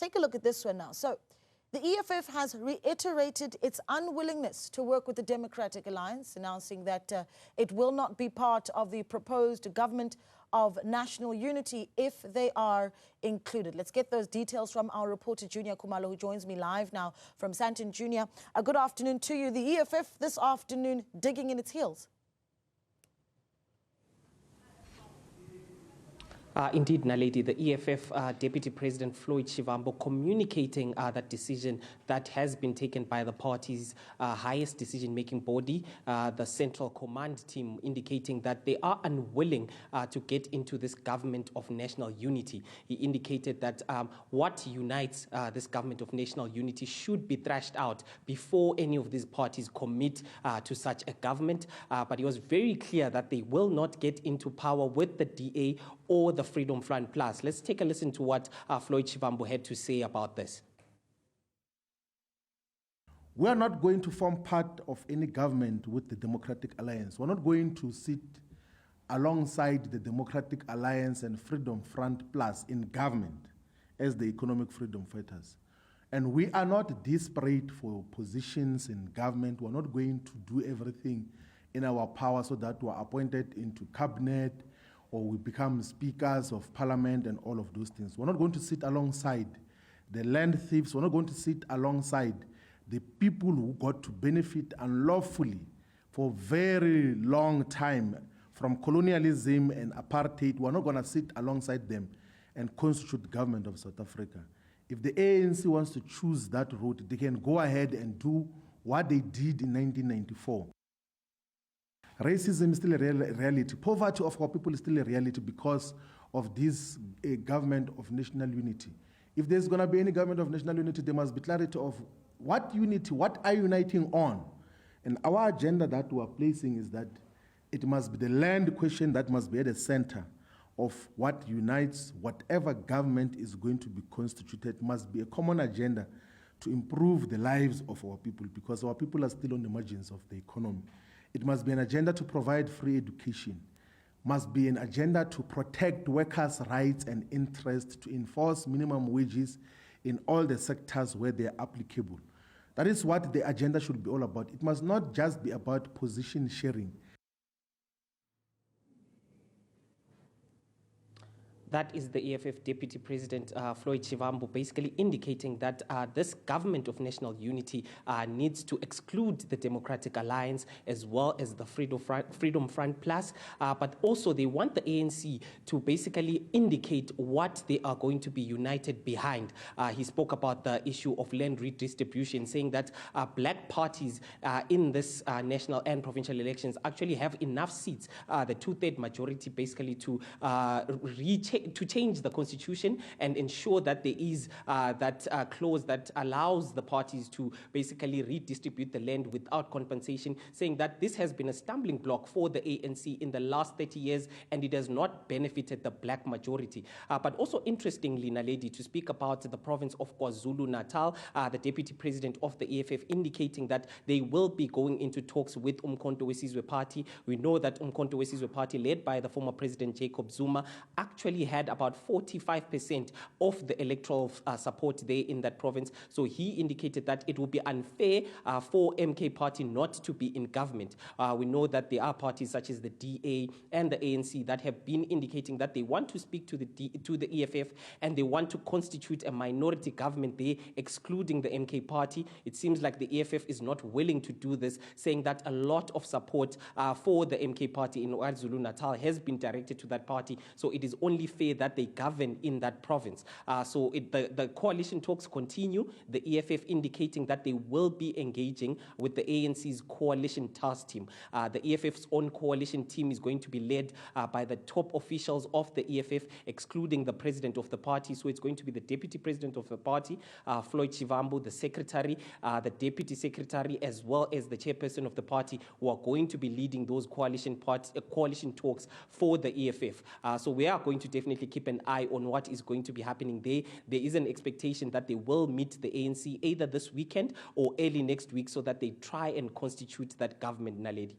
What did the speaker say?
Take a look at this one now. So the EFF has reiterated its unwillingness to work with the Democratic Alliance, announcing that it will not be part of the proposed government of national unity if they are included. Let's get those details from our reporter, Juniour Khumalo, who joins me live now from Sandton. Juniour, a good afternoon to you. The EFF this afternoon digging in its heels. Indeed, Naledi, the EFF Deputy President Floyd Shivambu communicating that decision that has been taken by the party's highest decision-making body, the Central Command Team, indicating that they are unwilling to get into this government of national unity. He indicated that what unites this government of national unity should be thrashed out before any of these parties commit to such a government. But he was very clear that they will not get into power with the DA or the Freedom Front Plus. Let's take a listen to what Floyd Shivambu had to say about this. We are not going to form part of any government with the Democratic Alliance. We're not going to sit alongside the Democratic Alliance and Freedom Front Plus in government as the economic freedom fighters. And we are not desperate for positions in government. We're not going to do everything in our power so that we're appointed into cabinet or we become speakers of parliament and all of those things. We're not going to sit alongside the land thieves. We're not going to sit alongside the people who got to benefit unlawfully for a very long time from colonialism and apartheid. We're not going to sit alongside them and constitute the government of South Africa. If the ANC wants to choose that route, they can go ahead and do what they did in 1994. Racism is still a reality. Poverty of our people is still a reality because of this government of national unity. If there's going to be any government of national unity, there must be clarity of what unity, what are you uniting on? And our agenda that we are placing is that it must be the land question that must be at the center of what unites whatever government is going to be constituted. It must be a common agenda to improve the lives of our people because our people are still on the margins of the economy. It must be an agenda to provide free education, must be an agenda to protect workers' rights and interests, to enforce minimum wages in all the sectors where they are applicable. That is what the agenda should be all about. It must not just be about position sharing. That is the EFF Deputy President Floyd Shivambu basically indicating that this government of national unity needs to exclude the Democratic Alliance as well as the Freedom Front Plus, but also they want the ANC to basically indicate what they are going to be united behind. He spoke about the issue of land redistribution, saying that black parties in this national and provincial elections actually have enough seats, the two-third majority basically to change the constitution and ensure that there is that clause that allows the parties to basically redistribute the land without compensation, saying that this has been a stumbling block for the ANC in the last 30 years and it has not benefited the black majority. But also interestingly, Naledi, to speak about the province of KwaZulu-Natal, the Deputy President of the EFF indicating that they will be going into talks with Umkhonto weSizwe Party. We know that Umkhonto weSizwe Party, led by the former President Jacob Zuma, actually had about 45% of the electoral support there in that province. So he indicated that it would be unfair for MK Party not to be in government. We know that there are parties such as the DA and the ANC that have been indicating that they want to speak to the EFF and they want to constitute a minority government there, excluding the MK Party. It seems like the EFF is not willing to do this, saying that a lot of support for the MK Party in KwaZulu-Natal has been directed to that party. So it is only fair that they govern in that province. So the coalition talks continue, the EFF indicating that they will be engaging with the ANC's coalition task team. The EFF's own coalition team is going to be led by the top officials of the EFF, excluding the president of the party. So it's going to be the deputy president of the party, Floyd Shivambu, the secretary, the deputy secretary, as well as the chairperson of the party, who are going to be leading those coalition talks for the EFF. So we are going to definitely keep an eye on what is going to be happening there. There is an expectation that they will meet the ANC either this weekend or early next week so that they try and constitute that government, Naledi.